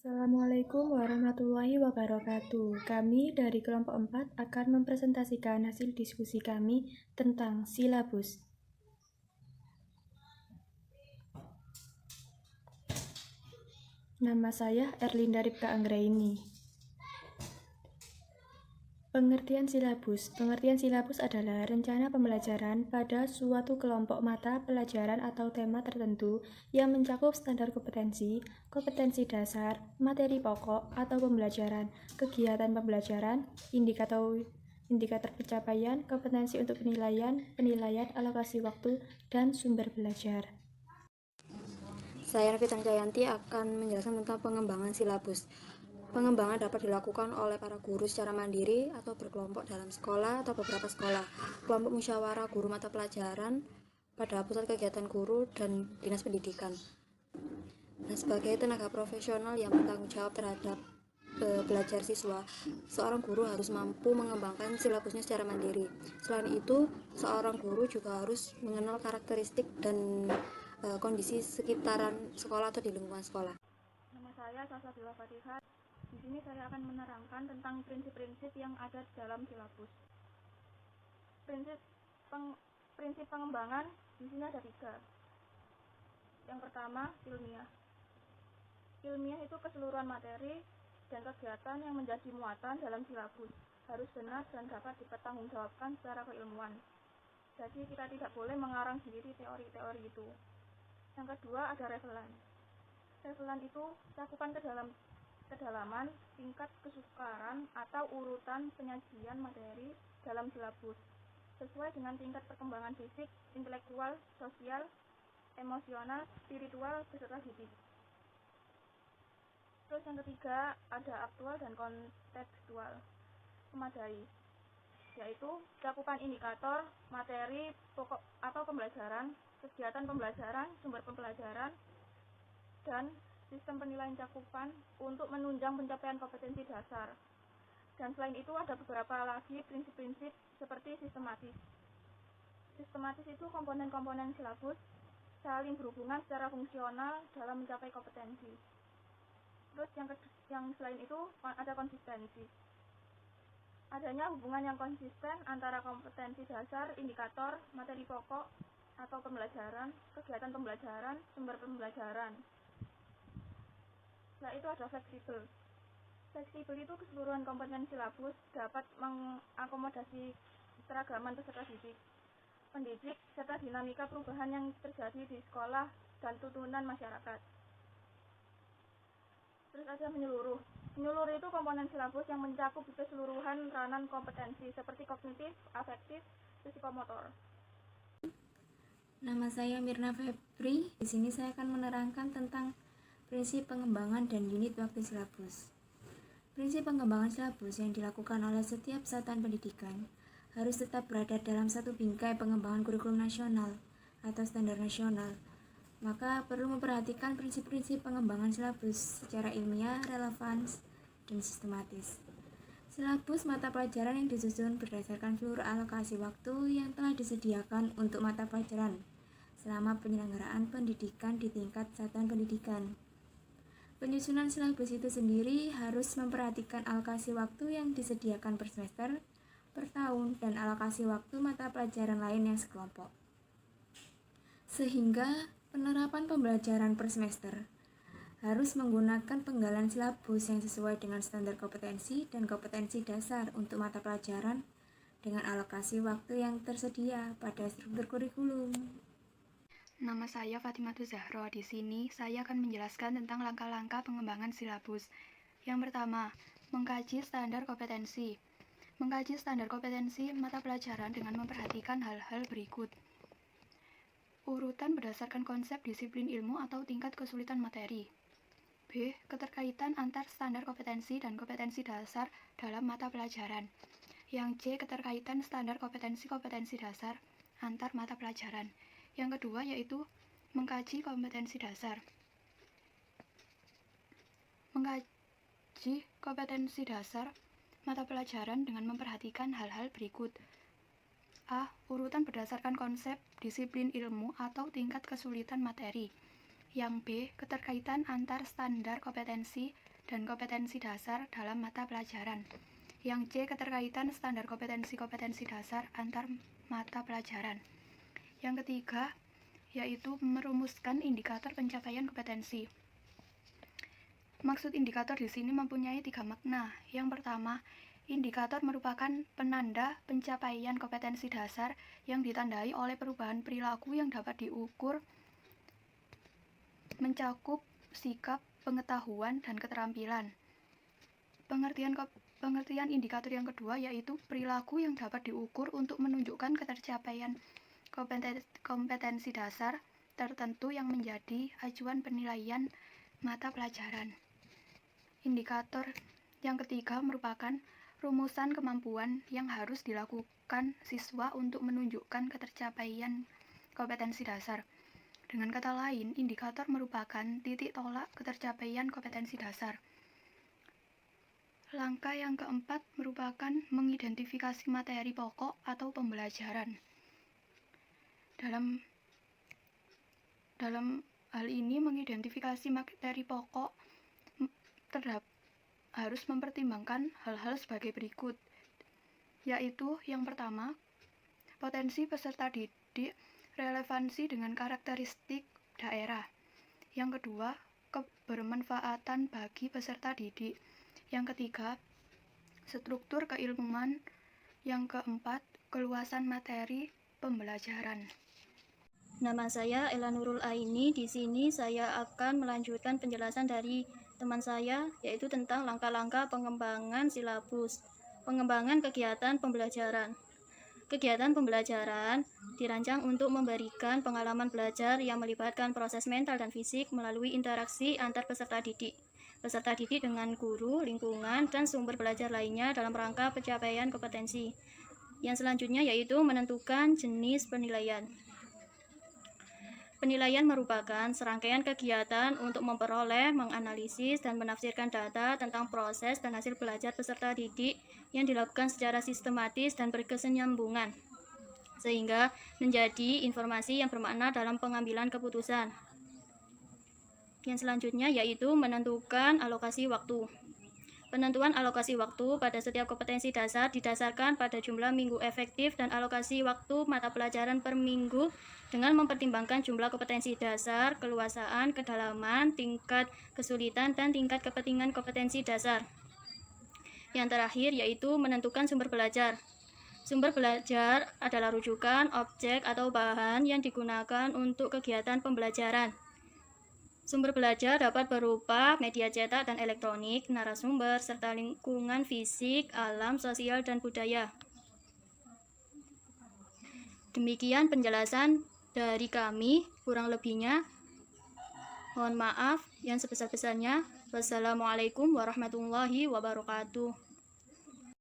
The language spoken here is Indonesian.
Assalamualaikum warahmatullahi wabarakatuh. Kami dari kelompok 4 akan mempresentasikan hasil diskusi kami tentang silabus. Nama saya Erlinda Ripka Anggraini. Pengertian silabus. Pengertian silabus adalah rencana pembelajaran pada suatu kelompok mata pelajaran atau tema tertentu yang mencakup standar kompetensi, kompetensi dasar, materi pokok atau pembelajaran, kegiatan pembelajaran, indikator pencapaian, kompetensi untuk penilaian, alokasi waktu, dan sumber belajar. Saya Novita Cayanti akan menjelaskan tentang pengembangan silabus. Pengembangan dapat dilakukan oleh para guru secara mandiri atau berkelompok dalam sekolah atau beberapa sekolah, kelompok musyawarah guru mata pelajaran pada pusat kegiatan guru dan dinas pendidikan. Nah, sebagai tenaga profesional yang bertanggung jawab terhadap belajar siswa, seorang guru harus mampu mengembangkan silabusnya secara mandiri. Selain itu, seorang guru juga harus mengenal karakteristik dan kondisi sekitaran sekolah atau di lingkungan sekolah. Nama saya Salsabila Fatihah. Di sini saya akan menerangkan tentang prinsip-prinsip yang ada di dalam silabus. Prinsip pengembangan di sini ada 3. Yang pertama, ilmiah. Ilmiah itu keseluruhan materi dan kegiatan yang menjadi muatan dalam silabus harus benar dan dapat dipertanggungjawabkan secara keilmuan. Jadi kita tidak boleh mengarang sendiri teori-teori itu. Yang kedua ada revelan. Revelan itu cakupan kedalaman, tingkat kesukaran atau urutan penyajian materi dalam silabus sesuai dengan tingkat perkembangan fisik, intelektual, sosial, emosional, spiritual beserta didik. Terus yang ketiga ada aktual dan kontekstual memadai, yaitu cakupan indikator, materi pokok atau pembelajaran, kegiatan pembelajaran, sumber pembelajaran, dan sistem penilaian cakupan untuk menunjang pencapaian kompetensi dasar. Dan selain itu ada beberapa lagi prinsip-prinsip seperti sistematis. Sistematis itu komponen-komponen silabus saling berhubungan secara fungsional dalam mencapai kompetensi. Terus yang selain itu ada konsistensi. Adanya hubungan yang konsisten antara kompetensi dasar, indikator, materi pokok atau pembelajaran, kegiatan pembelajaran, sumber pembelajaran. Nah, itu ada fleksibel. Fleksibel itu keseluruhan komponen silabus dapat mengakomodasi keragaman peserta didik, pendidik, serta dinamika perubahan yang terjadi di sekolah dan tuntunan masyarakat. Terus ada menyeluruh. Menyeluruh itu komponen silabus yang mencakup keseluruhan peranan kompetensi seperti kognitif, afektif, psikomotor. Nama saya Mirna Febri. Di sini saya akan menerangkan tentang prinsip pengembangan dan unit waktu silabus. Prinsip pengembangan silabus yang dilakukan oleh setiap satuan pendidikan harus tetap berada dalam satu bingkai pengembangan kurikulum nasional atau standar nasional. Maka perlu memperhatikan prinsip-prinsip pengembangan silabus secara ilmiah, relevan, dan sistematis. Silabus mata pelajaran yang disusun berdasarkan seluruh alokasi waktu yang telah disediakan untuk mata pelajaran selama penyelenggaraan pendidikan di tingkat satuan pendidikan. Penyusunan silabus itu sendiri harus memperhatikan alokasi waktu yang disediakan per semester, per tahun, dan alokasi waktu mata pelajaran lain yang sekelompok. Sehingga penerapan pembelajaran per semester harus menggunakan penggalan silabus yang sesuai dengan standar kompetensi dan kompetensi dasar untuk mata pelajaran dengan alokasi waktu yang tersedia pada struktur kurikulum. Nama saya Fatimatu Zahro. Di sini saya akan menjelaskan tentang langkah-langkah pengembangan silabus. Yang pertama, mengkaji standar kompetensi. Mengkaji standar kompetensi mata pelajaran dengan memperhatikan hal-hal berikut. Urutan berdasarkan konsep disiplin ilmu atau tingkat kesulitan materi. B. Keterkaitan antar standar kompetensi dan kompetensi dasar dalam mata pelajaran. Yang C. Keterkaitan standar kompetensi dasar antar mata pelajaran. Yang kedua yaitu mengkaji kompetensi dasar. Mengkaji kompetensi dasar mata pelajaran dengan memperhatikan hal-hal berikut. A. Urutan berdasarkan konsep disiplin ilmu atau tingkat kesulitan materi. Yang B. Keterkaitan antar standar kompetensi dan kompetensi dasar dalam mata pelajaran. Yang C. Keterkaitan standar kompetensi dasar antar mata pelajaran. Yang ketiga, yaitu merumuskan indikator pencapaian kompetensi. Maksud indikator di sini mempunyai 3 makna. Yang pertama, indikator merupakan penanda pencapaian kompetensi dasar yang ditandai oleh perubahan perilaku yang dapat diukur, mencakup sikap, pengetahuan, dan keterampilan. Pengertian indikator yang kedua yaitu perilaku yang dapat diukur untuk menunjukkan ketercapaian kompetensi dasar tertentu yang menjadi acuan penilaian mata pelajaran. Indikator yang ketiga merupakan rumusan kemampuan yang harus dilakukan siswa untuk menunjukkan ketercapaian kompetensi dasar. Dengan kata lain, indikator merupakan titik tolak ketercapaian kompetensi dasar. Langkah yang keempat merupakan mengidentifikasi materi pokok atau pembelajaran. Dalam hal ini, mengidentifikasi materi pokok harus mempertimbangkan hal-hal sebagai berikut, yaitu yang pertama, potensi peserta didik, relevansi dengan karakteristik daerah. Yang kedua, kebermanfaatan bagi peserta didik. Yang ketiga, struktur keilmuan. Yang keempat, keluasan materi pembelajaran. Nama saya Ella Nurul Aini. Di sini saya akan melanjutkan penjelasan dari teman saya, yaitu tentang langkah-langkah pengembangan silabus. Pengembangan kegiatan pembelajaran. Kegiatan pembelajaran dirancang untuk memberikan pengalaman belajar yang melibatkan proses mental dan fisik melalui interaksi antar peserta didik dengan guru, lingkungan, dan sumber belajar lainnya dalam rangka pencapaian kompetensi. Yang selanjutnya yaitu menentukan jenis penilaian. Penilaian merupakan serangkaian kegiatan untuk memperoleh, menganalisis, dan menafsirkan data tentang proses dan hasil belajar peserta didik yang dilakukan secara sistematis dan berkesinambungan, sehingga menjadi informasi yang bermakna dalam pengambilan keputusan. Yang selanjutnya yaitu menentukan alokasi waktu. Penentuan alokasi waktu pada setiap kompetensi dasar didasarkan pada jumlah minggu efektif dan alokasi waktu mata pelajaran per minggu dengan mempertimbangkan jumlah kompetensi dasar, keluasaan, kedalaman, tingkat kesulitan, dan tingkat kepentingan kompetensi dasar. Yang terakhir yaitu menentukan sumber belajar. Sumber belajar adalah rujukan, objek, atau bahan yang digunakan untuk kegiatan pembelajaran. Sumber belajar dapat berupa media cetak dan elektronik, narasumber, serta lingkungan fisik, alam, sosial, dan budaya. Demikian penjelasan dari kami, kurang lebihnya mohon maaf yang sebesar-besarnya. Wassalamualaikum warahmatullahi wabarakatuh.